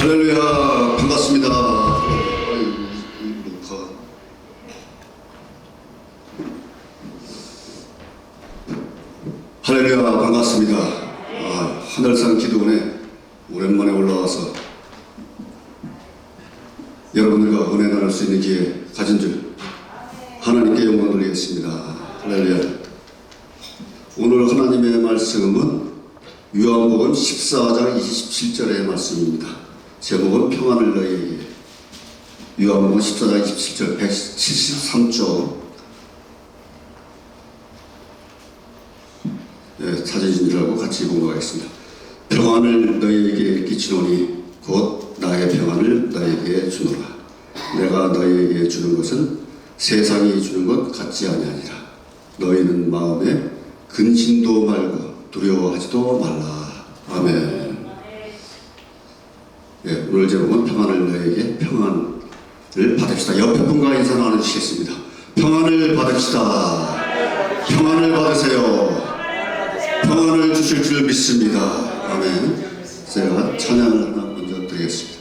할렐루야, 반갑습니다. 할렐루야, 반갑습니다. 하늘산 기도원에 오랜만에 올라와서 여러분들과 은혜 나눌 수 있는 기회 가진 줄 하나님께 영광 돌리겠습니다. 할렐루야. 오늘 하나님의 말씀은 요한복음 14장 27절의 말씀입니다. 제목은 평안을 너희에게. 요한복음 14장 27절 173조. 찾아진 줄 알고 같이 공부하겠습니다. 평안을 너희에게 끼치노니 곧 나의 평안을 너희에게 주노라. 내가 너희에게 주는 것은 세상이 주는 것 같지 아니하니라. 너희는 마음에 근심도 말고 두려워하지도 말라. 아멘. 오늘 제목은 평안을 너희에게 평안을 받읍시다. 옆에 분과 인사 나누시겠습니다. 평안을 받읍시다. 평안을 받으세요. 평안을 주실 줄 믿습니다. 아멘. 제가 찬양을 하나 먼저 드리겠습니다.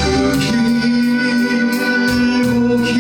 그 길고 긴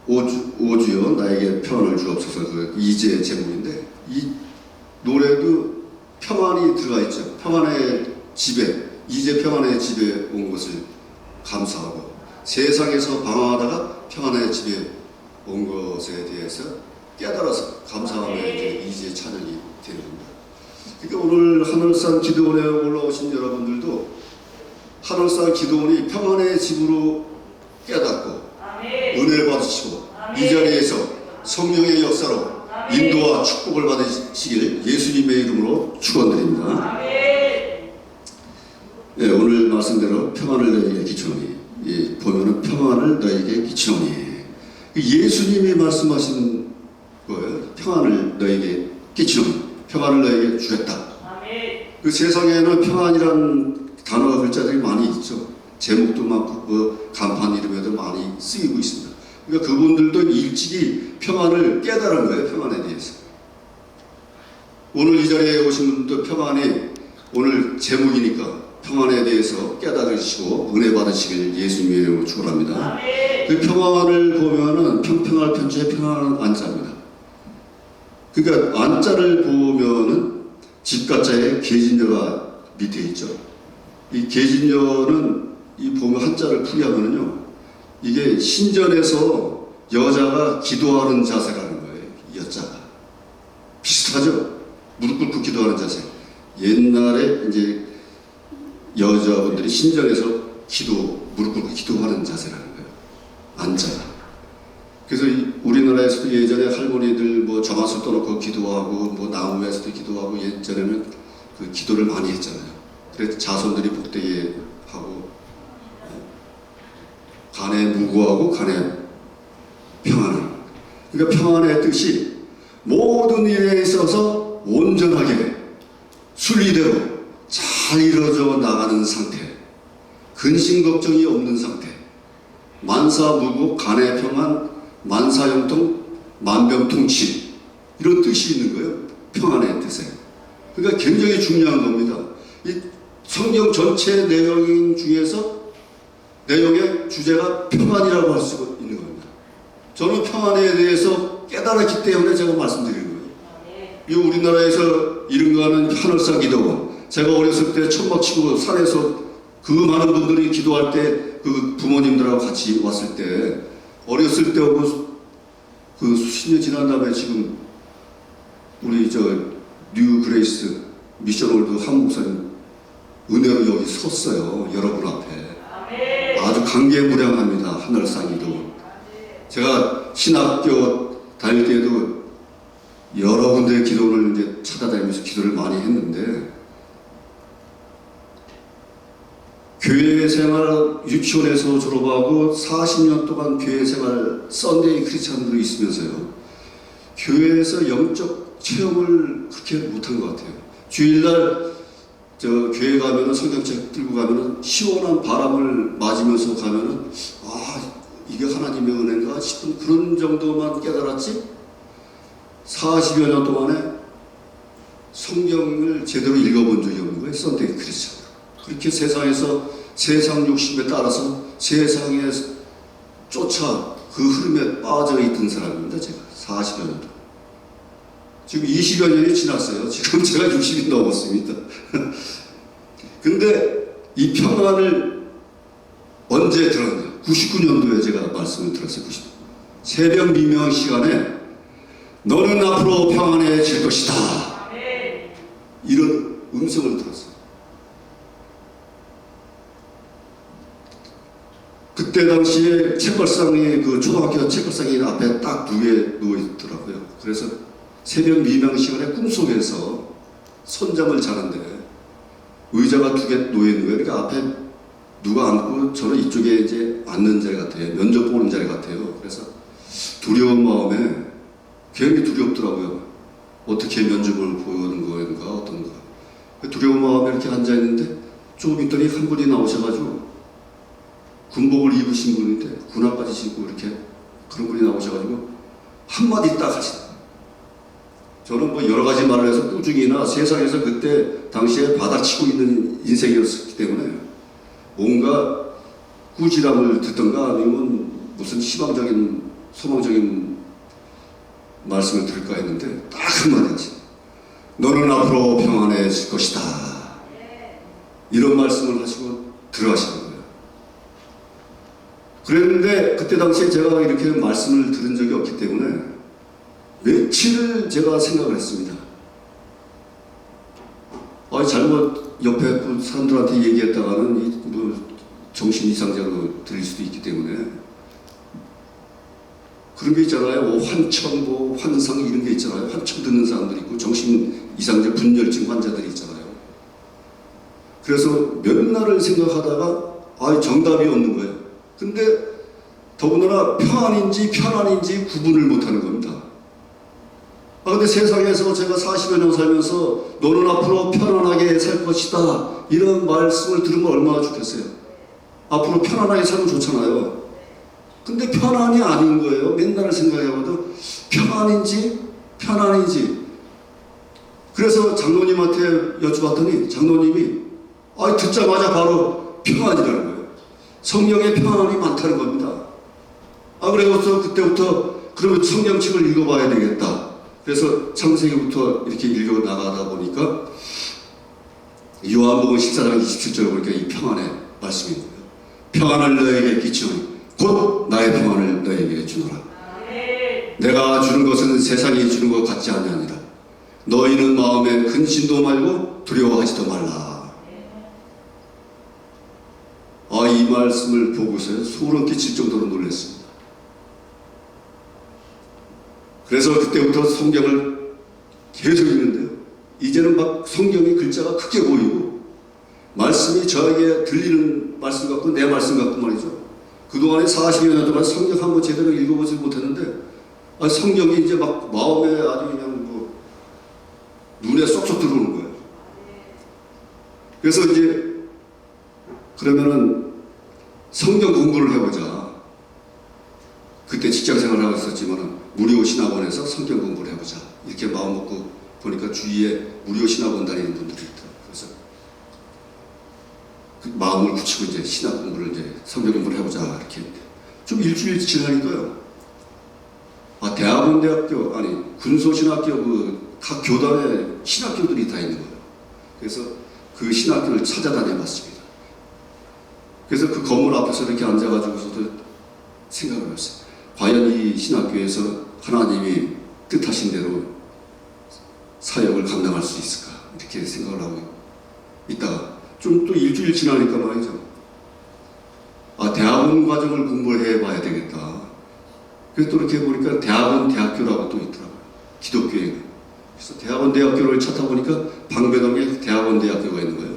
오주여 나에게 평안을 주옵소서, 그 이제 제목인데, 이 노래도 평안이 들어가 있죠. 평안의 집에, 이제 평안의 집에 온 것을 감사하고, 세상에서 방황하다가 평안의 집에 온 것에 대해서 깨달아서 감사함에 이제 찬양이 되는 겁니다. 그러니까 오늘 하늘산 기도원에 올라오신 여러분들도 하늘산 기도원이 평안의 집으로 깨닫고 은혜를 받으시고 이 자리에서 성령의 역사로 인도와 축복을 받으시길 예수님의 이름으로 축원드립니다. 네, 오늘 말씀대로 평안을 너희에게 끼치노니, 보면은 평안을 너희에게 끼치노니, 예수님이 말씀하신 거예요. 평안을 너희에게 끼치노니, 평안을 너희에게 주겠다. 그 세상에는 평안이란 단어와 글자들이 많이 있죠. 제목도 많고 그 간판 이름에도 많이 쓰이고 있습니다. 그러니까 그분들도 일찍이 평안을 깨달은 거예요. 평안에 대해서. 오늘 이 자리에 오신 분도 평안이 오늘 제목이니까 평안에 대해서 깨달으시고 은혜 받으시길 예수님의 이름으로 축원합니다. 그 평안을 보면은 평평할 편지에 평안한 안자입니다. 그러니까 안자를 보면은 집가자에 계진녀가 밑에 있죠. 이 계진녀는 이 보면 한자를 풀이하면은요, 이게 신전에서 여자가 기도하는 자세라는 거예요. 여자가 비슷하죠. 무릎 꿇고 기도하는 자세. 옛날에 이제 여자분들이 신전에서 무릎 꿇고 기도하는 자세라는 거예요. 앉아요. 그래서 우리나라에서도 예전에 할머니들 뭐 정화수 떠놓고 기도하고 뭐 나무에서도 기도하고 예전에는 그 기도를 많이 했잖아요. 그래서 자손들이 복되게 하고 간에 무고하고 간에 평안을. 그러니까 평안의 뜻이 모든 일에 있어서 온전하게 순리대로 잘 이루어져 나가는 상태, 근심 걱정이 없는 상태, 만사무국, 간의 평안, 만사형통, 만병통치, 이런 뜻이 있는 거예요. 평안의 뜻에. 그러니까 굉장히 중요한 겁니다. 이 성경 전체 내용 중에서 내용의 주제가 평안이라고 할 수 있는 겁니다. 저는 평안에 대해서 깨달았기 때문에 제가 말씀드리는 거예요. 이 우리나라에서 이른가하는 하늘산 기도원, 제가 어렸을 때 천막 치고 산에서 그 많은 분들이 기도할 때 그 부모님들하고 같이 왔을 때, 어렸을 때 오고 그 수십 년 지난 다음에 지금 우리 뉴 그레이스 미션홀드 한 목사님 은혜로 여기 섰어요. 여러분 앞에. 아주 감개무량합니다. 하늘산 기도원. 제가 신학교 다닐 때도 여러 군데 기도를 이제 찾아다니면서 기도를 많이 했는데, 교회 생활 유치원에서 졸업하고 40년 동안 교회 생활 썬데이 크리스찬으로 있으면서요, 교회에서 영적 체험을 그렇게 못한 것 같아요. 주일날 교회 가면은 성경책 들고 가면은 시원한 바람을 맞으면서 가면은 이게 하나님의 은혜인가 싶은 그런 정도만 깨달았지, 40여 년 동안에 성경을 제대로 읽어본 적이 없는 거예요. 썬데이 크리스찬. 그렇게 세상에서 세상 욕심에 따라서 세상에 쫓아 그 흐름에 빠져 있던 사람입니다. 제가 40여 년 동안. 지금 20여 년이 지났어요. 지금 제가 60이 넘었습니다. 근데 이 평안을 언제 들었냐? 99년도에 제가 말씀을 들었어요. 90. 새벽 미명 시간에 너는 앞으로 평안해질 것이다. 이런 음성을 들었어요. 그때 당시에 책걸상이, 그 초등학교 책걸상이 앞에 딱 두 개 누워 있더라고요. 그래서 새벽 미명 시간에 꿈속에서 선잠을 자는데 의자가 두 개 놓여 있는 거예요. 그러니까 앞에 누가 앉고 저는 이쪽에 이제 앉는 자리 같아요. 면접 보는 자리 같아요. 그래서 두려운 마음에 굉장히 두렵더라고요. 어떻게 면접을 보는 건가 어떤가. 두려운 마음에 이렇게 앉아 있는데 조금 있더니 한 분이 나오셔가지고, 군복을 입으신 분인데 군화까지 신고 이렇게 그런 분이 나오셔가지고 한마디 딱 하시다. 저는 뭐 여러 가지 말을 해서 꾸중이나 세상에서 그때 당시에 받아치고 있는 인생이었기 때문에 뭔가 꾸지람을 듣던가 아니면 무슨 희망적인 소망적인 말씀을 들을까 했는데 딱 한마디 하시네. 너는 앞으로 평안해질 것이다. 이런 말씀을 하시고 들어가시는 거예요. 그랬는데 그때 당시에 제가 이렇게 말씀을 들은 적이 없기 때문에 며칠을 제가 생각을 했습니다. 잘못 옆에 그 사람들한테 얘기했다가는 뭐 정신 이상자로 들릴 수도 있기 때문에 그런 게 있잖아요. 환청, 뭐 환상 이런 게 있잖아요. 환청 듣는 사람들이 있고 정신 이상자 분열증 환자들이 있잖아요. 그래서 몇 날을 생각하다가 정답이 없는 거예요. 근데 더군다나 평안인지 편안인지 구분을 못하는 겁니다. 근데 세상에서 제가 40여 년 살면서 너는 앞으로 편안하게 살 것이다 이런 말씀을 들으면 얼마나 좋겠어요. 앞으로 편안하게 살면 좋잖아요. 근데 편안이 아닌 거예요. 맨날 생각해봐도 평안인지 편안인지. 그래서 장로님한테 여쭤봤더니 장로님이 듣자마자 바로 평안이라는 거예요. 성경에 평안이 많다는 겁니다. 그래서 그때부터 그러면 성경책을 읽어봐야 되겠다. 그래서 창세기부터 이렇게 읽어 나가다 보니까 요한복음 14장 27절 보니까 이 평안의 말씀인 거예요. 평안을 너에게 끼치오니 곧 나의 평안을 너에게 주노라. 내가 주는 것은 세상이 주는 것 같지 아니하니라. 너희는 마음에 근심도 말고 두려워하지도 말라. 이 말씀을 보고서 소름 끼칠 정도로 놀랐습니다. 그래서 그때부터 성경을 계속 읽는데요. 이제는 막 성경의 글자가 크게 보이고 말씀이 저에게 들리는 말씀 같고 내 말씀 같고 말이죠. 그동안에 40여 년 동안 성경 한번 제대로 읽어보지 못했는데 성경이 이제 막 마음에 아주 그냥 뭐 눈에 쏙쏙 들어오는 거예요. 그래서 이제 그러면은 성경 공부를 해보자. 그때 직장생활을 하고 있었지만 무료 신학원에서 성경 공부를 해보자. 이렇게 마음 먹고 보니까 주위에 무료 신학원 다니는 분들이 있더라고요. 그래서 그 마음을 굳히고 이제 신학 공부를 이제 성경 공부를 해보자. 이렇게 좀 일주일 지나니까요. 대학원대학교 아니 군소신학교 그 각 교단에 신학교들이 다 있는 거예요. 그래서 그 신학교를 찾아다녀봤습니다. 그래서 그 건물 앞에서 이렇게 앉아가지고서도 생각을 했어요. 과연 이 신학교에서 하나님이 뜻하신 대로 사역을 감당할 수 있을까? 이렇게 생각을 하고 있다가 좀 또 일주일 지나니까 말이죠. 대학원 과정을 공부를 해봐야 되겠다. 그래서 또 이렇게 보니까 대학원 대학교라고 또 있더라고요. 기독교에. 그래서 대학원 대학교를 찾다 보니까 방배동에 대학원 대학교가 있는 거예요.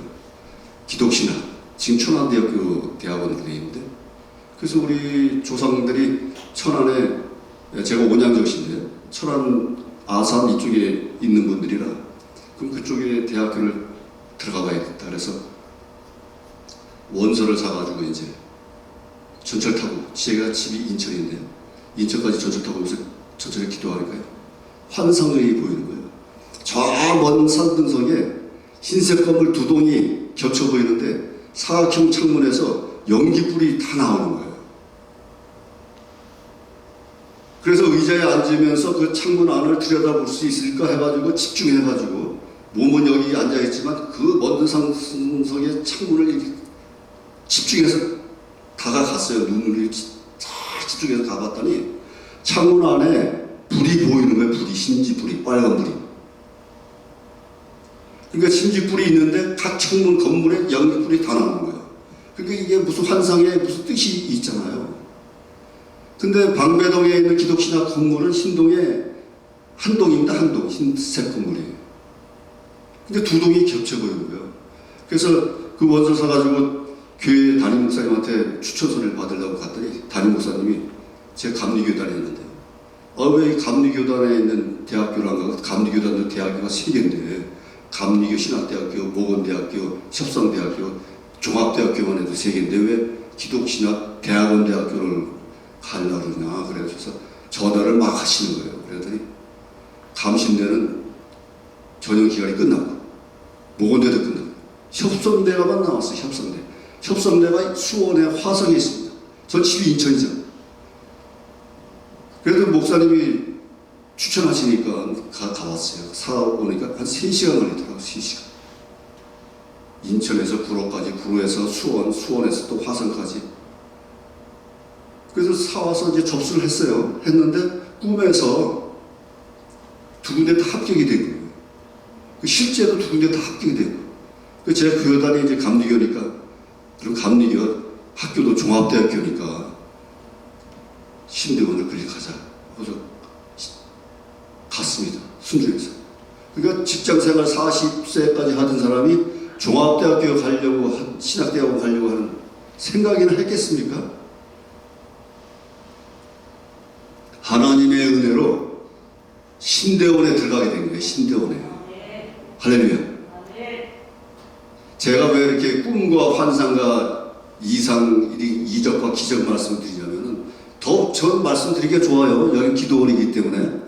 기독신학. 지금 천안대학교 대학원으로 되어 있는데 그래서 우리 조상들이 천안에 제가 온양저씨인데요. 천안 아산 이쪽에 있는 분들이라 그럼 그쪽에 대학교를 들어가 봐야겠다. 그래서 원서를 사가지고 이제 전철 타고 제가 집이 인천인데요. 인천까지 전철 타고 오면서 전철에 기도하니까요. 환상이 보이는 거예요. 저 먼 산등성에 흰색 건물 두 동이 겹쳐 보이는데 사각형 창문에서 연기불이 다 나오는 거예요. 그래서 의자에 앉으면서 그 창문 안을 들여다볼 수 있을까 해가지고 집중해가지고 몸은 여기 앉아있지만 그 먼 산등성의 창문을 이렇게 집중해서 다가갔어요. 눈을 잘 집중해서 가봤더니 창문 안에 불이 보이는 거예요. 불이, 신지불이, 빨간 불이. 그러니까 신지불이 있는데 각 창문 건물에 연기불이 다 나오는 거예요. 그러니까 이게 무슨 환상에 무슨 뜻이 있잖아요. 근데 방배동에 있는 기독신학 건물은 신동에 한 동입니다. 한 동, 흰색 건물이에요. 근데 두 동이 겹쳐 보이는 거예요. 그래서 그 원서 사가지고 교회 담임 목사님한테 추천서를 받으려고 갔더니 담임 목사님이 제가 감리교단에 있는데 왜 감리교단에 있는 대학교를 안 가고 감리교단도 대학교가 3개인데 감리교 신학대학교, 모건대학교, 협성대학교, 종합대학교만 해도 3개인데 왜 기독신학 대학원 대학교를 가려고 그러냐. 그래서 전화를 막 하시는 거예요. 그랬더니 감신대는 전형 기간이 끝나고 모건대도 끝나고 협성대가만 나왔어요. 협성대. 협성대가 수원에 화성에 있습니다. 전 집이 인천이잖아요. 그래도 목사님이 추천하시니까 가봤어요. 사오니까 한 3시간 걸리더라고요. 3시간. 인천에서 구로까지, 구로에서 수원, 수원에서 또 화성까지. 그래서 사와서 이제 접수를 했어요. 했는데 꿈에서 두 군데 다 합격이 된 거예요. 실제로 두 군데 다 합격이 된 거예요. 제가 교단이 이제 감리교니까, 그리고 감리교 학교도 종합대학교니까 신대원을 클릭하자. 그래서 갔습니다. 순주에서. 그러니까 직장생활 40세까지 하던 사람이 종합대학교 가려고, 신학대학원 가려고 하는 생각이나 했겠습니까? 하나님의 은혜로 신대원에 들어가게 된 거예요. 신대원에. 할렐루야. 제가 왜 이렇게 꿈과 환상과 이상, 이적과 기적 말씀을 드리냐면은 더 전 말씀드리기가 좋아요. 여기 기도원이기 때문에.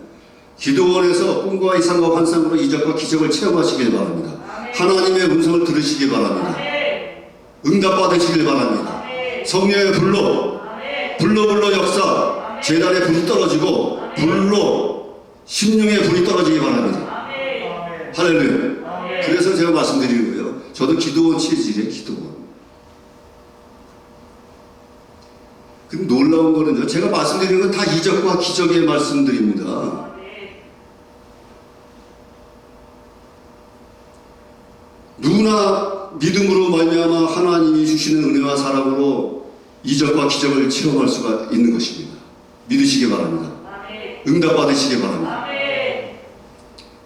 기도원에서 꿈과 이상과 환상으로 이적과 기적을 체험하시길 바랍니다. 하나님의 음성을 들으시기 바랍니다. 응답받으시길 바랍니다. 성령의 불로 역사, 제단의 불이 떨어지고 불로 심령의 불이 떨어지기 바랍니다. 할렐루야. 그래서 제가 말씀드리는 거예요. 저도 기도원 체질이에요. 기도원. 근데 놀라운 거는요, 제가 말씀드리는 건 다 이적과 기적의 말씀드립니다. 누구나 믿음으로 말미암아 하나님이 주시는 은혜와 사랑으로 이적과 기적을 체험할 수가 있는 것입니다. 믿으시기 바랍니다. 응답받으시기 바랍니다.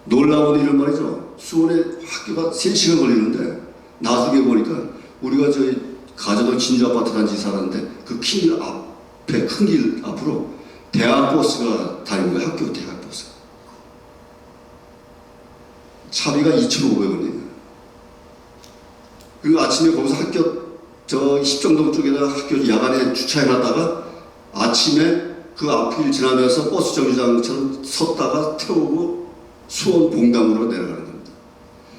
놀라운 일은 말이죠. 수원에 학교가 3시간 걸리는데 나중에 보니까 우리가 저희 가정을 진주 아파트 단지 살았는데 그 큰 길 앞에, 큰 길 앞으로 대학 버스가 다니는 거예요. 학교 대학 버스. 차비가 2,500원이에요. 그리고 아침에 거기서 학교, 저 십정동 쪽에다 학교 야간에 주차해놨다가 아침에 그 앞길 지나면서 버스 정류장처럼 섰다가 태우고 수원 봉담으로 내려가는 겁니다.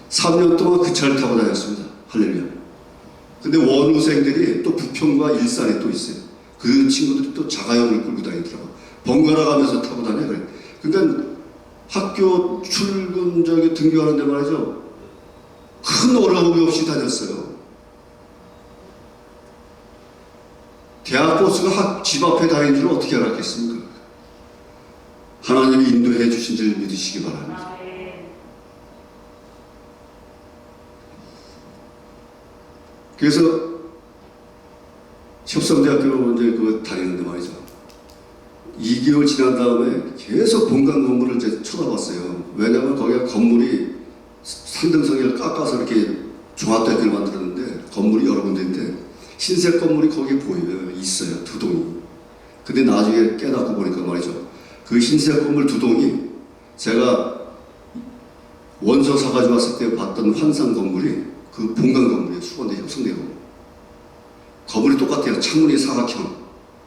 3년 동안 그 차를 타고 다녔습니다. 할렐루야. 근데 원우생들이 또 부평과 일산에 또 있어요. 그 친구들이 또 자가용을 끌고 다니더라고요. 번갈아 가면서 타고 다녀요. 그러니까 학교 출근 등교하는데 말이죠. 큰 어려움이 없이 다녔어요. 대학 버스가 집 앞에 다니는 줄 어떻게 알았겠습니까? 하나님이 인도해 주신 줄 믿으시기 바랍니다. 그래서 협성대학교로 이제 그 다니는데 말이죠. 2개월 지난 다음에 계속 본관 건물을 이제 쳐다봤어요. 왜냐면 거기가 건물이 산등성이를 깎아서 이렇게 종합대학교를 만들었는데 건물이 여러 군데인데 흰색 건물이 거기 보여요. 있어요. 2동이. 근데 나중에 깨닫고 보니까 말이죠. 그 흰색 건물 2동이 제가 원서 사가지고 왔을 때 봤던 환상 건물이 그 본관 건물이에요. 수원대 협성대 건물. 건물이 똑같아요. 창문이 사각형.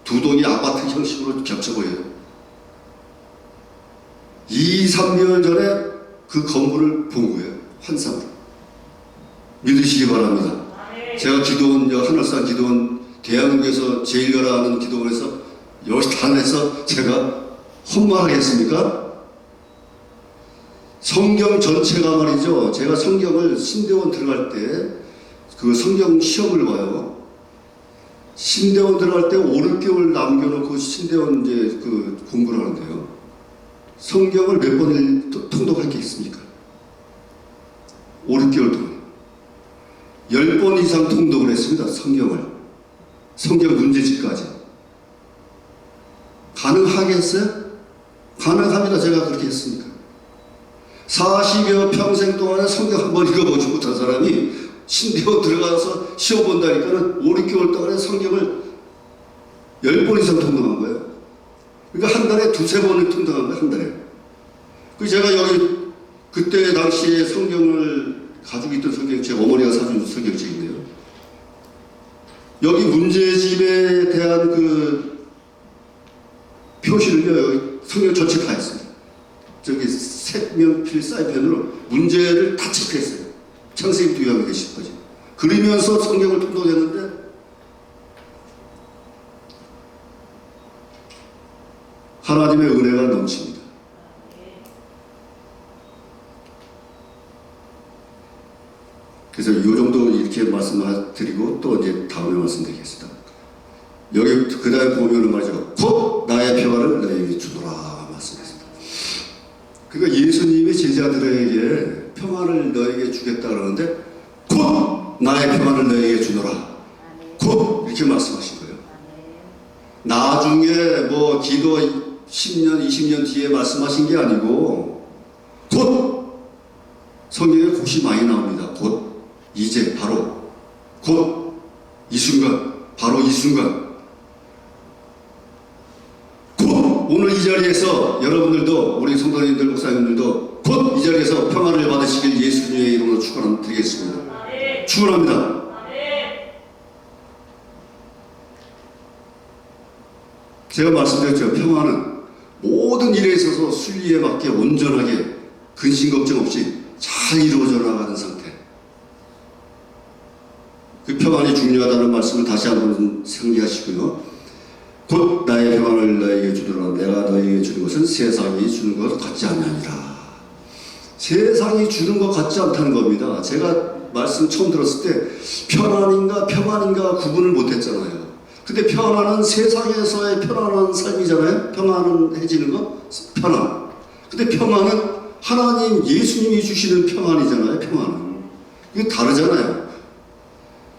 2동이 아파트 형식으로 겹쳐 보여요. 2, 3개월 전에 그 건물을 본 거예요. 환상으로. 믿으시기 바랍니다. 제가 기도원, 하늘산 기도원, 대한민국에서 제일 가라하는 기도원에서 여기 단에서 제가 헛말하겠습니까? 성경 전체가 말이죠. 제가 성경을 신대원 들어갈 때 그 성경 시험을 봐요. 신대원 들어갈 때 5, 6개월 남겨놓고 신대원 이제 그 공부를 하는데요. 성경을 몇 번을 통독할 게 있습니까? 5, 6개월 동안 10번 이상 통독을 했습니다. 성경을. 성경 문제집까지. 가능하겠어요? 가능합니다. 제가 그렇게 했으니까. 40여 평생 동안에 성경 한 번 읽어보지 못한 사람이 신대원 들어가서 시험 본다니까는 5, 6개월 동안에 성경을 10번 이상 통독한 거예요. 그러니까 한 달에 2, 3번을 통독한 거예요. 한 달에. 그래서 제가 여기 그때 당시에 성경을 가지고 있던 성경책, 어머니가 사준 성경책인데요. 여기 문제집에 대한 그 표시를요, 여기 성경 전체 다 했습니다. 저기 색연필 사인펜으로 문제를 다 체크했어요. 창세기부터 요한계시까지. 그러면서 성경을 통독했는데 하나님의 은혜가 넘칩니다. 그래서 이 정도 이렇게 말씀을 드리고 또 이제 다음에 말씀드리겠습니다. 여기 그 다음에 보면은 말이죠. 곧 나의 평안을 너희에게 주노라 말씀했습니다. 그러니까 예수님이 제자들에게 평안을 너희에게 주겠다 그러는데 곧 나의 평안을 너희에게 주노라. 곧 이렇게 말씀하신 거예요. 나중에 뭐 기도 10년, 20년 뒤에 말씀하신 게 아니고 곧 성경에 곧이 많이 나옵니다. 곧 이제 바로 곧 이 순간 바로 이 순간 곧 오늘 이 자리에서 여러분들도 우리 성도님들 목사님들도 곧 이 자리에서 평안을 받으시길 예수님의 이름으로 축원드리겠습니다. 축원합니다. 제가 말씀드렸죠. 평안은 모든 일에 있어서 순리에 맞게 온전하게 근심 걱정 없이 잘 이루어져 나가는 상태. 그 평안이 중요하다는 말씀을 다시 한번 상기하시고요. 곧 나의 평안을 너희에게 주노라. 내가 너희에게 주는 것은 세상이 주는 것 같지 않느니라. 세상이 주는 것 같지 않다는 겁니다. 제가 말씀 처음 들었을 때 평안인가 구분을 못했잖아요. 근데 평안은 세상에서의 편안한 삶이잖아요. 평안해지는 거 편안. 근데 평안은 하나님 예수님이 주시는 평안이잖아요. 평안은 이게 다르잖아요.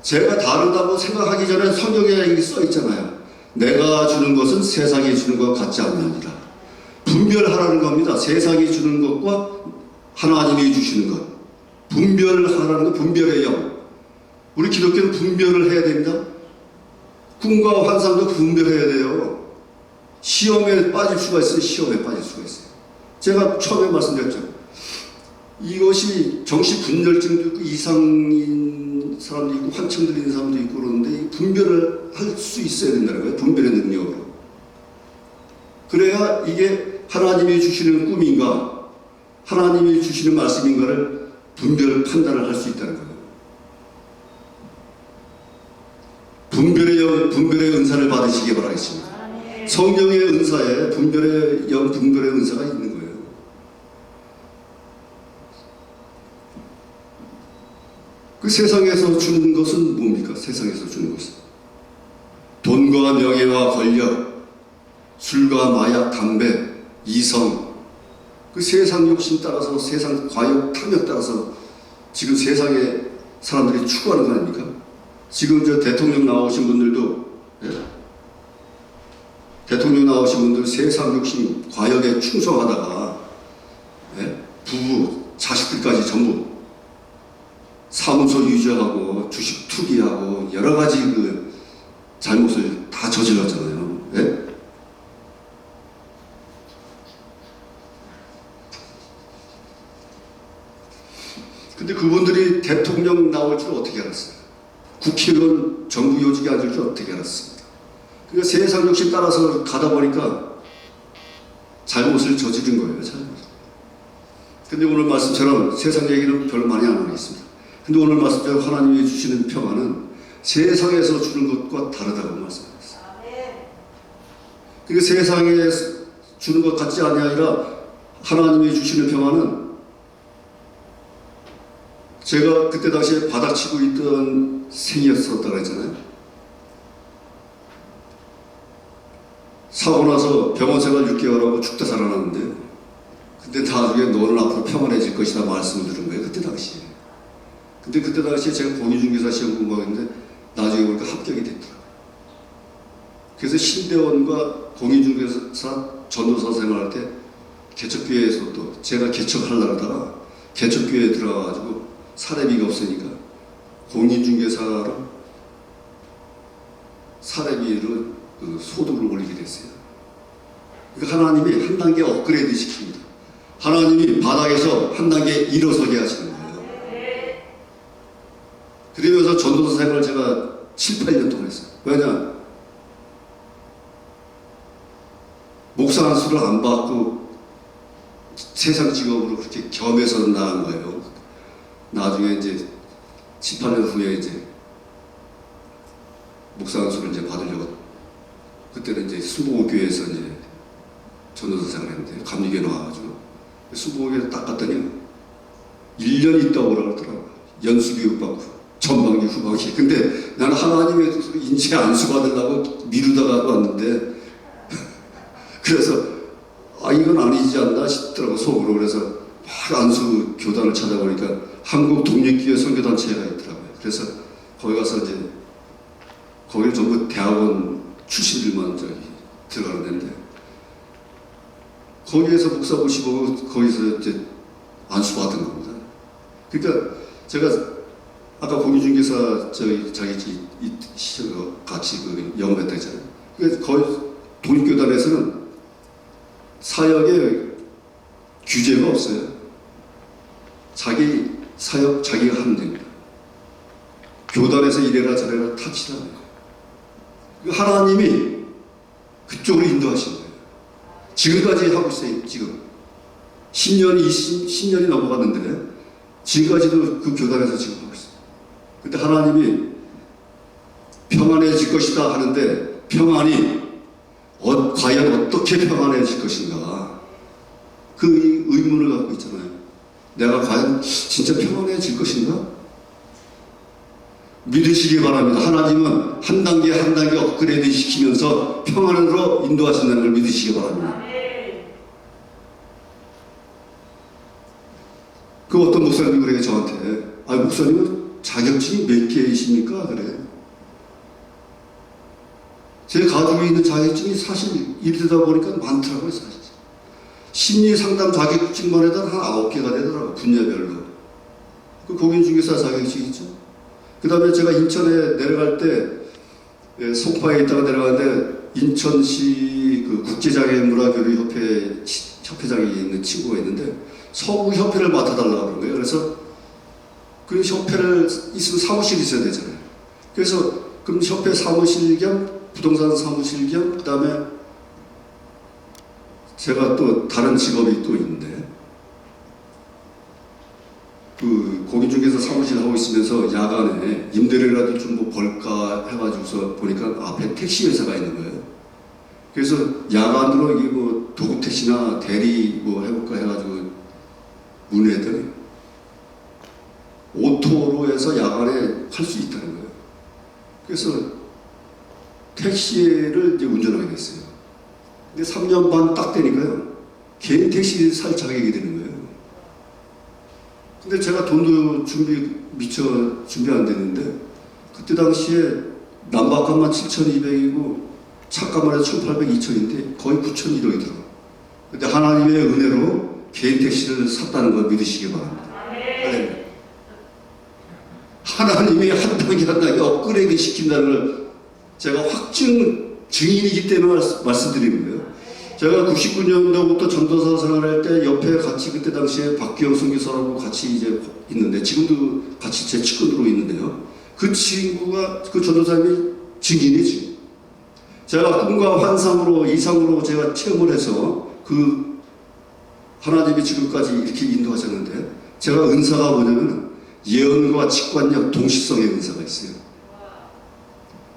제가 다르다고 생각하기 전에 성경에 여기 써 있잖아요. 내가 주는 것은 세상이 주는 것 같지 않느니라. 분별하라는 겁니다. 세상이 주는 것과 하나님이 주시는 것. 분별하라는 것, 분별의 영. 우리 기독교는 분별을 해야 됩니다. 꿈과 환상도 분별해야 돼요. 시험에 빠질 수가 있어요. 시험에 빠질 수가 있어요. 제가 처음에 말씀드렸죠. 이것이 정신분열증도 있고 이상인 사람도 있고 환청 들리는 사람도 있고 그러는데 분별을 할 수 있어야 된다는 거예요. 분별의 능력으로. 그래야 이게 하나님이 주시는 꿈인가 하나님이 주시는 말씀인가를 판단을 할 수 있다는 거예요. 분별의 은사를 받으시기 바라겠습니다. 성령의 은사에 분별의 은사가 있는 거예요. 그 세상에서 주는 것은 뭡니까? 세상에서 주는 것은 돈과 명예와 권력, 술과 마약, 담배, 이성, 그 세상 욕심 따라서 세상 과욕, 탐욕 따라서 지금 세상에 사람들이 추구하는 거 아닙니까? 지금 저 대통령 나오신 분들도 대통령 나오신 분들 세상 욕심, 과욕에 충성하다가 부부, 자식들까지 전부 사무소 유지하고 주식 투기하고 여러 가지 그 잘못을 다 저질렀잖아요. 근데 그분들이 대통령 나올 줄 어떻게 알았어요? 국회의원 정부 요직에 앉을 줄 어떻게 알았습니까? 그러니까 세상 욕심 따라서 가다 보니까 잘못을 저지른 거예요. 잘못. 근데 오늘 말씀처럼 세상 얘기는 별로 많이 안 하겠습니다. 근데 오늘 말씀처럼 하나님이 주시는 평안은 세상에서 주는 것과 다르다고 말씀하셨어요. 그러니까 세상에 주는 것 같지 아니라 하나님이 주시는 평안은 제가 그때 당시에 바닥치고 있던 생이었었다고 했잖아요. 사고 나서 병원 생활 6개월하고 죽다 살아났는데 근데 나중에 너는 앞으로 평안해질 것이다 말씀을 들은 거예요. 그때 당시에. 근데 그때 당시에 제가 공인중개사 시험 공부하는데 나중에 보니까 합격이 됐더라고요. 그래서 신대원과 공인중개사 전도사 생활할 때 개척교회에서 또 제가 개척하려고 하다가 개척교회에 들어가가지고 사례비가 없으니까 공인중개사로 사례비를 소득을 올리게 됐어요. 그러니까 하나님이 한 단계 업그레이드 시킵니다. 하나님이 바닥에서 한 단계 일어서게 하시는 거예요. 그러면서 전도사 생활을 제가 7, 8년 동안 했어요. 왜냐? 목사 한 수를 안 받고 세상 직업으로 그렇게 겸해서 나간 거예요. 나중에 이제 7, 8년 후에 이제 목사 한 수를 이제 받으려고 그때는 이제 수목교회에서 이제 전도사 생활했는데 감리교에 나와가지고 수목에 딱 갔더니 1년 있다고 그러더라고요. 연수교육 받고 전반기 후반기. 근데 나는 하나님의 인체 안수 받으려고 미루다가 왔는데 그래서 이건 아니지 않나 싶더라고 속으로. 그래서 막 안수 교단을 찾아보니까 한국 독립기회 선교단체가 있더라고요. 그래서 거기 가서 이제 거기 전부 대학원 출신들만 들어가는 데인데 거기에서 목사 모시고 거기서 이제 안수 받은 겁니다. 그러니까 제가 아까 공유중개사 자기 시절 같이 영업했다 했잖아요. 그래서 거의 독립교단에서는 사역에 규제가 없어요. 자기 사역 자기가 하면 됩니다. 교단에서 이래라 저래라 타치라. 하나님이 그쪽으로 인도하신 거예요. 지금까지 하고 있어요. 지금 10년이 넘어갔는데 지금까지도 그 교단에서 지금 하고 있어요. 근데 하나님이 평안해질 것이다 하는데 평안이 과연 어떻게 평안해질 것인가 그 의문을 갖고 있잖아요. 내가 과연 진짜 평안해질 것인가? 믿으시기 바랍니다. 하나님은 한 단계 한 단계 업그레이드 시키면서 평안으로 인도하신다는 걸 믿으시기 바랍니다. 그 어떤 목사님이 그래요 저한테. 목사님은 자격증이 몇 개이십니까? 그래. 제 가지고 있는 자격증이 사실 이러다 보니까 많더라고요. 사실 심리상담 자격증만 해도 한 9개가 되더라고요. 분야별로. 그 공인중개사 자격증이 있죠. 그 다음에 제가 인천에 내려갈 때 송파에 있다가 내려가는데 인천시 그 국제장애인문화교류협회 협회장이 있는 친구가 있는데 서구협회를 맡아달라고 그런 거예요. 그래서 그 협회를 있으면 사무실이 있어야 되잖아요. 그래서 그럼 협회 사무실 겸 부동산 사무실 겸 그 다음에 제가 또 다른 직업이 또 있는데 그 공인중개사 사무실 하고 있으면서 야간에 임대료라도 좀 뭐 벌까 해가지고서 보니까 앞에 택시 회사가 있는 거예요. 그래서 야간으로 이게 뭐 도급택시나 대리 뭐 해볼까 해가지고 문의했더니 오토로 해서 야간에 할 수 있다는 거예요. 그래서 택시를 이제 운전하게 됐어요. 근데 3년 반 딱 되니까요. 개인 택시 살 자격이 되는 거예요. 근데 제가 돈도 미처 준비 안 됐는데 그때 당시에 난방값만 7,200이고 차값만 해도 1,800, 2,000인데 거의 9,100이더라고요. 근데 하나님의 은혜로 개인 택시를 샀다는 걸 믿으시기 바랍니다. 네. 하나님이 한 단계 한 단계 업그레이드 시킨다는 걸 제가 증인이기 때문에 말씀드리는 거예요. 제가 99년도부터 전도사 생활할 때 옆에 같이 그때 당시에 박기영 선교사라고 같이 이제 있는데 지금도 같이 제 측근으로 있는데요. 그 친구가 그 전도사님이 증인이지. 제가 꿈과 환상으로 이상으로 제가 체험을 해서 그 하나님이 지금까지 이렇게 인도하셨는데 제가 은사가 뭐냐면 예언과 직관력 동시성의 은사가 있어요.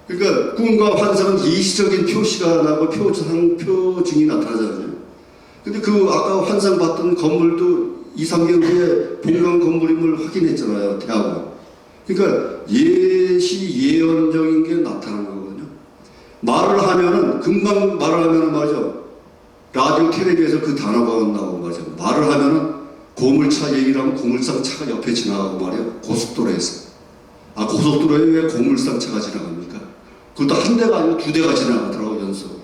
그러니까 꿈과 환상은 예시적인 표시가 나고 표증이 나타나잖아요. 근데 그 아까 환상 봤던 건물도 2, 3개월 후에 본관 건물임을 확인했잖아요. 대학원. 그러니까 예언적인 게 나타나는 거거든요. 말을 하면은 금방 말을 하면은 말이죠. 라디오 텔레비에서 그 단어가 나오고 말이죠. 말을 하면은 고물차 얘기를 하면 고물상 차가 옆에 지나가고 말이에요. 고속도로에서. 고속도로에 왜 고물상 차가 지나갑니까? 그것도 한 대가 아니고 2대가 지나가더라고 연속.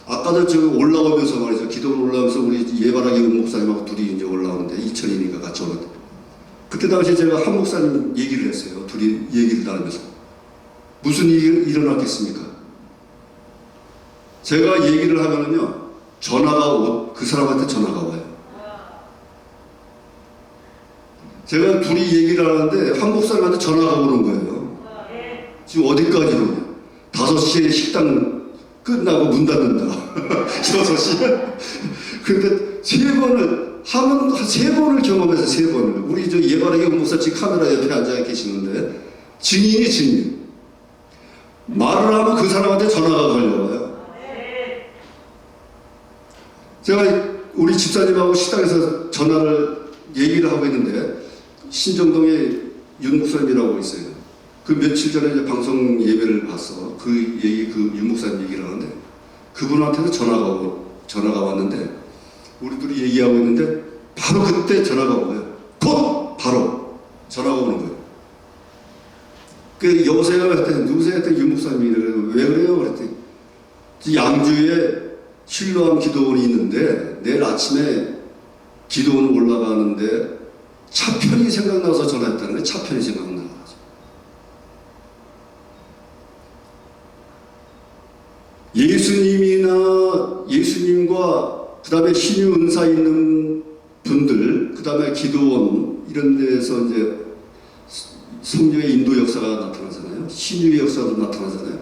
아까도 지금 올라오면서 말이죠. 기도를 올라오면서 우리 예바라기 목사님하고 둘이 이제 올라오는데 2000이니까 같이 오는데 그때 당시에 제가 한 목사님 얘기를 했어요. 둘이 얘기를 나누면서 무슨 일이 일어났겠습니까? 제가 얘기를 하면은요 그 사람한테 전화가 와요. 제가 둘이 얘기를 하는데 한 목사님한테 전화가 오는 거예요. 지금 어디까지로? 5시에 식당 끝나고 문 닫는다. 6시에. 그런데 3번을 하면 3번을 경험해서 3번을. 우리 저 예바라기 목사 지금 카메라 옆에 앉아 계시는데 증인이 증인. 말을 하면 그 사람한테 전화가 걸려와요. 제가 우리 집사님하고 식당에서 전화를 얘기를 하고 있는데 신정동에 윤 목사님이라고 있어요. 그 며칠 전에 이제 방송 예배를 봤어. 그 윤 목사님 얘기를 하는데 그분한테도 전화가 왔는데 우리 둘이 얘기하고 있는데 바로 그때 전화가 온 거예요. 곧 바로 전화가 오는 거예요. 그 여보세요 했더니 누구세요 했더니 윤 목사님이 왜 그래요 그랬더니 양주에 실로암 기도원이 있는데 내일 아침에 기도원 올라가는데 차편이 생각나서 전화했다는 거예요. 차편이 생각나서. 예수님과 그 다음에 신유 은사 있는 분들, 그 다음에 기도원 이런 데서 이제 성령의 인도 역사가 나타나잖아요. 신유의 역사도 나타나잖아요.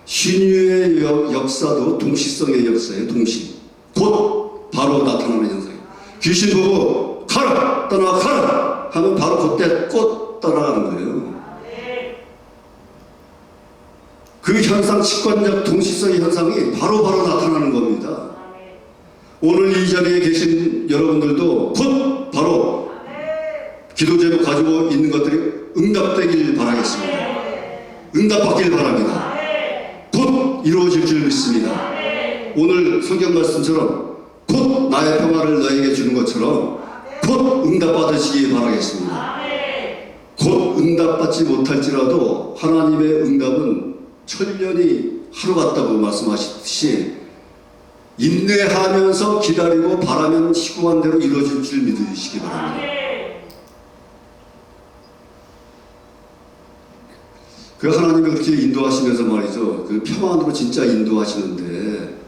신유의 역사도 동시성의 역사예요. 동시. 곧 바로 나타나는 현상이에요. 귀신 보고 가라! 떠나가 가라! 하면 바로 그때 곧 따라가는 거예요. 그 현상, 직관적 동시성의 현상이 바로바로 나타나는 겁니다. 오늘 이 자리에 계신 여러분들도 곧 바로 기도 제목 가지고 있는 것들이 응답되길 바라겠습니다. 응답받길 바랍니다. 곧 이루어질 줄 믿습니다. 오늘 성경 말씀처럼 곧 나의 평화를 너에게 주는 것처럼 곧 응답받으시기 바라겠습니다. 곧 응답받지 못할지라도 하나님의 응답은 천년이 하루 같다고 말씀하시듯이 인내하면서 기다리고 바라면 시구한 대로 이루어질 줄 믿으시기 바랍니다. 그 하나님이 그렇게 인도하시면서 말이죠. 그 평안으로 진짜 인도하시는데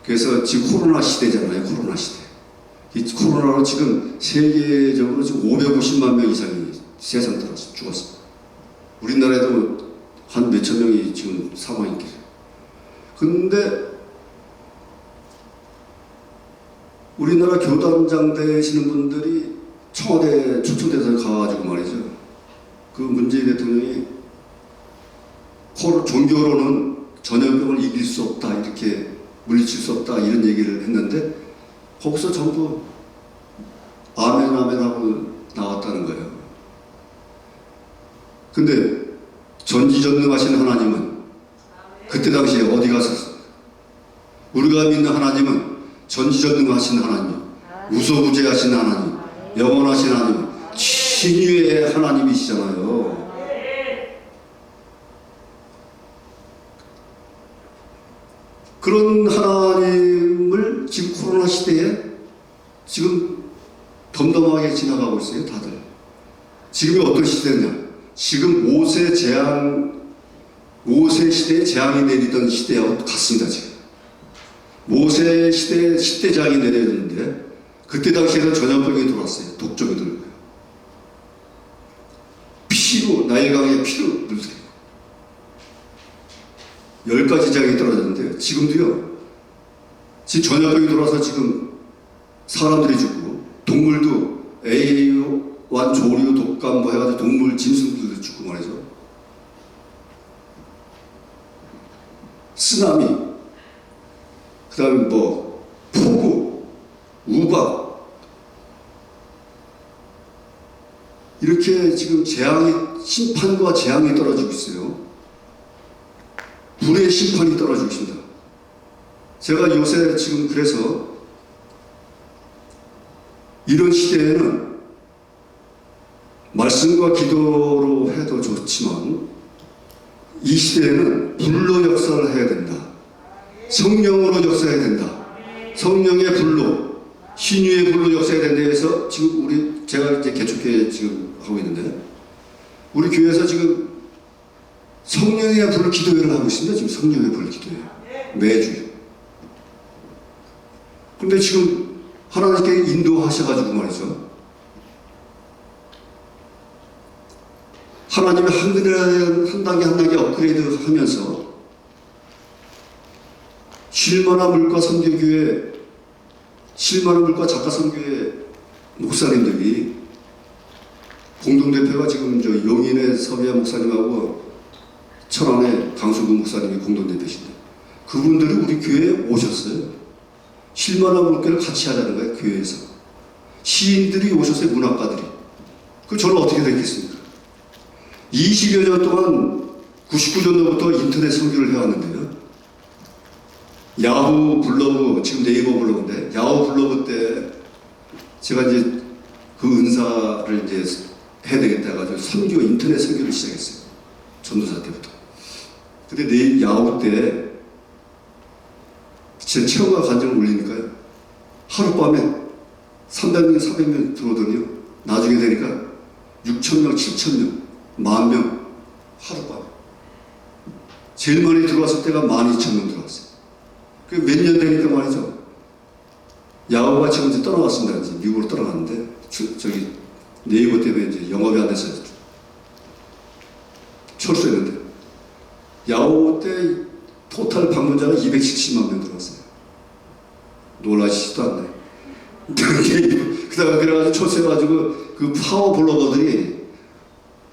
그래서 지금 코로나 시대잖아요. 코로나 시대. 이 코로나로 지금 세계적으로 지금 550만 명 이상이 세상 들어서 죽었습니다. 우리나라에도 한 몇천 명이 지금 사망이 있겠어요. 근데 우리나라 교단장 되시는 분들이 청와대 초청돼서 가가지고 말이죠. 그 문재인 대통령이 종교로는 전염병을 이길 수 없다, 이렇게 물리칠 수 없다, 이런 얘기를 했는데 거기서 전부 아멘 아멘 하고 나왔다는 거예요. 근데 전지전능하신 하나님은 그때 당시에 어디 갔었어요? 우리가 믿는 하나님은 전지전능하신 하나님, 우소부재하신 하나님, 영원하신 하나님, 신유의 하나님이시잖아요. 그런 하나님을 지금 코로나 시대에 지금 덤덤하게 지나가고 있어요, 다들. 지금이 어떤 시대냐? 지금 모세 시대에 재앙이 내리던 시대하고 같습니다, 지금. 모세 시대에 10대 재앙이 내렸는데, 그때 당시에는 전염병이 들어왔어요. 독종이 들고요. 피로, 나일강의 피로 물들이고. 10가지 재앙이 떨어졌는데요. 지금도요. 지금 전염병이 들어와서 지금 사람들이 죽고, 동물도 A완 조류, 독감 뭐 해가지고 동물 짐승들도 죽고 말이죠. 쓰나미, 그 다음에 뭐 폭우, 우박, 이렇게 지금 심판과 재앙이 떨어지고 있어요. 불의 심판이 떨어지고 있습니다. 제가 요새 지금 그래서 이런 시대에는 말씀과 기도로 해도 좋지만 이 시대에는 불로 역사를 해야 된다. 성령으로 역사해야 된다. 성령의 불로, 신유의 불로 역사해야 된다 해서 지금 제가 이제 개척회 지금 하고 있는데 우리 교회에서 지금 성령의 불 기도회를 하고 있습니다. 지금 성령의 불 기도회 매주. 근데 지금 하나님께 인도하셔가지고 말이죠. 하나님이 한 단계 한 단계 업그레이드 하면서 쉴만한 물과 선교교회, 쉴만한 물과 작가 선교회 목사님들이 공동대표가 지금 저 용인의 서비아 목사님하고 천안의 강수구 목사님이 공동대표신데 그분들이 우리 교회에 오셨어요. 실만한 물결을 같이 하자는 거예요. 교회에서. 시인들이 오셨어요. 문학가들이. 그 저는 어떻게 됐겠습니까? 20여 년 동안 99년도부터 인터넷 선교를 해왔는데요. 야후 블로그, 지금 네이버 블로그인데, 야후 블로그 때 제가 이제 그 은사를 이제 해야 되겠다 해가지고 선교, 인터넷 선교를 시작했어요. 전도사 때부터. 근데 야후 때 제 체험과 간증을 올리니까요. 하룻밤에 300명, 400명 들어오더니요. 나중에 되니까 6,000명, 7,000명, 10,000명 하룻밤에. 제일 많이 들어왔을 때가 12,000명 들어왔어요. 그 몇 년 되니까 말이죠. 야후가 지금 이제 떠나왔습니다. 이제 미국으로 떠나갔는데 저기 네이버 때문에 이제 영업이 안 돼서 철수했는데 야후 때 토탈 방문자가 270만 명 들어왔어요. 놀라시지도 않나요? 그다음에 그래가지고 철수해가지고 그 파워 블로거들이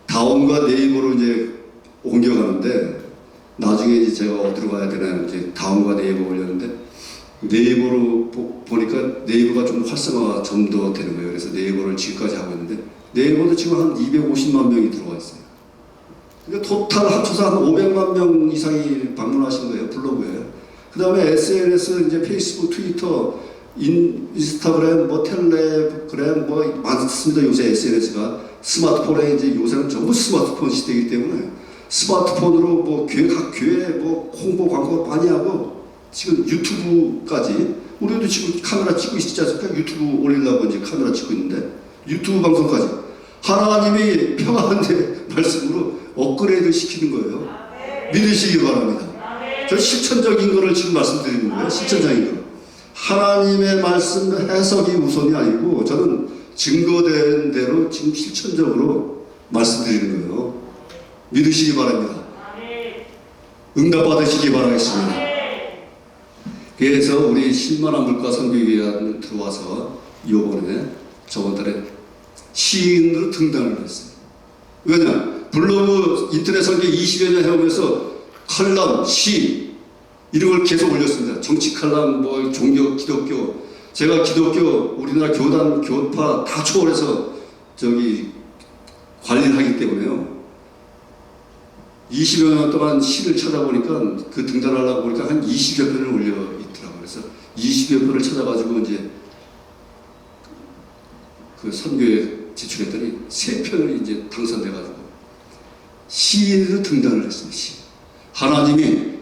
다운과 네이버로 이제 옮겨가는데 나중에 이제 제가 어디로 가야 되나 이제 다운과 네이버 올렸는데 네이버로 보니까 네이버가 좀 활성화가 좀 더 되는 거예요. 그래서 네이버를 지금까지 하고 있는데 네이버도 지금 한 250만 명이 들어와 있어요. 그러니까 토탈 합쳐서 한 500만 명 이상이 방문하신 거예요. 블로그에. 그 다음에 SNS 이제 페이스북, 트위터, 인스타그램, 뭐 텔레그램 뭐 많습니다. 요새 SNS가 스마트폰에 이제 요새는 전부 스마트폰 시대이기 때문에 스마트폰으로 뭐 각 교회 뭐 홍보 광고 많이 하고 지금 유튜브까지 우리도 지금 카메라 찍고 있지 않습니까? 유튜브 올리려고 이제 카메라 찍고 있는데 유튜브 방송까지 하나님이 평안의 말씀으로 업그레이드 시키는 거예요. 믿으시기 바랍니다. 저 실천적인 거를 지금 말씀드리는 거예요. 실천적인 거. 하나님의 말씀 해석이 우선이 아니고 저는 증거된 대로 지금 실천적으로 말씀드리는 거예요. 믿으시기 바랍니다. 응답 받으시기 바라겠습니다. 그래서 우리 신만한 물가 선교회에 들어와서 이번에 저번 달에 시인으로 등단을 했어요. 왜냐? 블로그 인터넷 선교 20여 년 해오면서 칼럼, 시 이런 걸 계속 올렸습니다. 정치 칼럼, 뭐 종교, 기독교. 제가 기독교, 우리나라 교단, 교파 다 초월해서 저기 관리를 하기 때문에요. 20여 년 동안 시를 찾아보니까 그 등단하려고 보니까 한 20여 편을 올려 있더라고요. 그래서 20여 편을 찾아가지고 이제 그 선교에 제출했더니 3편을 이제 당선돼가지고 시인으로 등단을 했습니다. 시. 하나님이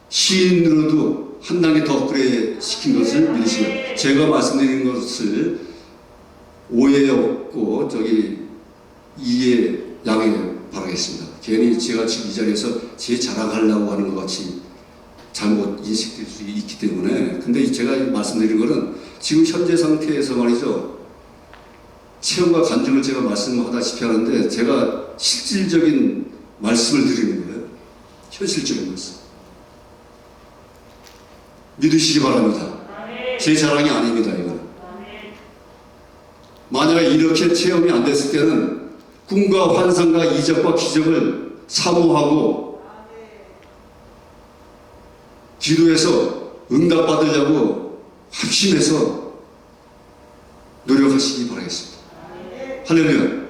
시인으로도 한 단계 더 업그레이드 시킨 것을 믿으시면 제가 말씀드린 것을 오해 없고 저기 이해 양해 바라겠습니다. 괜히 제가 지금 이 자리에서 제 자랑하려고 하는 것 같이 잘못 인식될 수 있기 때문에 근데 제가 말씀드린 것은 지금 현재 상태에서 말이죠. 체험과 간증을 제가 말씀하다시피 하는데 제가 실질적인 말씀을 드리는 거예요. 현실적인 말씀. 믿으시기 바랍니다. 제 자랑이 아닙니다. 이거는. 만약에 이렇게 체험이 안 됐을 때는 꿈과 환상과 이적과 기적을 사모하고 기도해서 응답받으려고 합심해서 노력하시기 바라겠습니다. 할렐루야.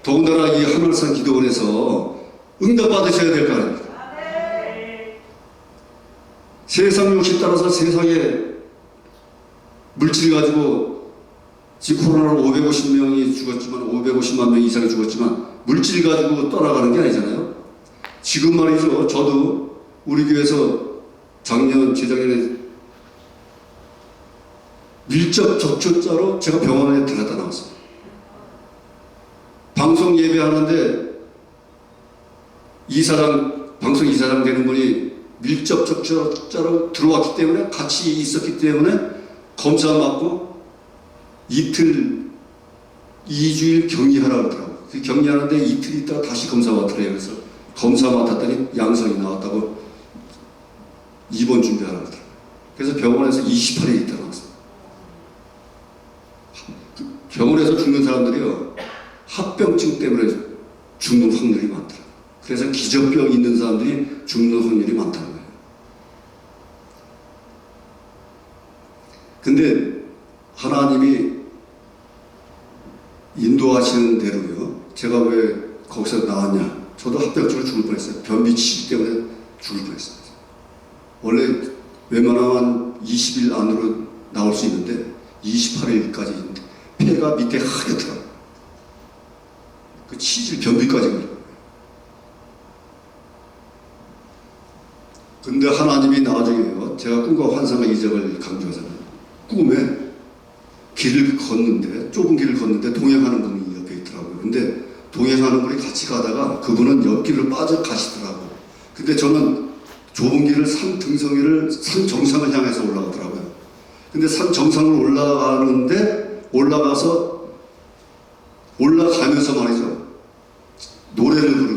더군다나 이 하늘산 기도원에서 응답받으셔야 될 거 아닙니까? 세상 욕심 따라서 세상에 물질 가지고 지금 코로나로 550명이 죽었지만 550만 명 이상이 죽었지만 물질 가지고 떠나가는 게 아니잖아요. 지금 말이죠. 저도 우리 교회에서 작년, 재작년에 밀접 접촉자로 제가 병원에 들어갔다 나왔어요. 방송 예배하는데 방송 이사장 되는 분이 밀접 접촉자로 들어왔기 때문에 같이 있었기 때문에 검사 맞고 이틀, 2주일 격리하라고 하더라고요. 그 격리하는데 이틀 있다가 다시 검사 맡으래요. 그래서 검사 맡았더니 양성이 나왔다고 입원 준비하라고 하더라고요. 그래서 병원에서 28일 있다 나왔어요. 병원에서 죽는 사람들이요. 합병증 때문에 죽는 확률이 많더라고요. 그래서 기저병 있는 사람들이 죽는 확률이 많다는 거예요. 근데 하나님이 인도하시는 대로요. 제가 왜 거기서 나왔냐? 저도 합병증을 죽을 뻔했어요. 변비 치기 때문에 죽을 뻔했어요. 원래 웬만하면 20일 안으로 나올 수 있는데 28일까지 폐가 밑에 하얗더라고요. 그 치질 변비까지 걸려요. 근데 하나님이 나중에요. 제가 꿈과 환상과 이적을 강조하잖아요. 꿈에 길을 걷는데, 좁은 길을 걷는데 동행하는 분이 옆에 있더라고요. 근데 동행하는 분이 같이 가다가 그분은 옆길을 빠져 가시더라고요. 근데 저는 좁은 길을 산 등성이를 산 정상을 향해서 올라가더라고요. 근데 산 정상을 올라가면서 말이죠. 노래를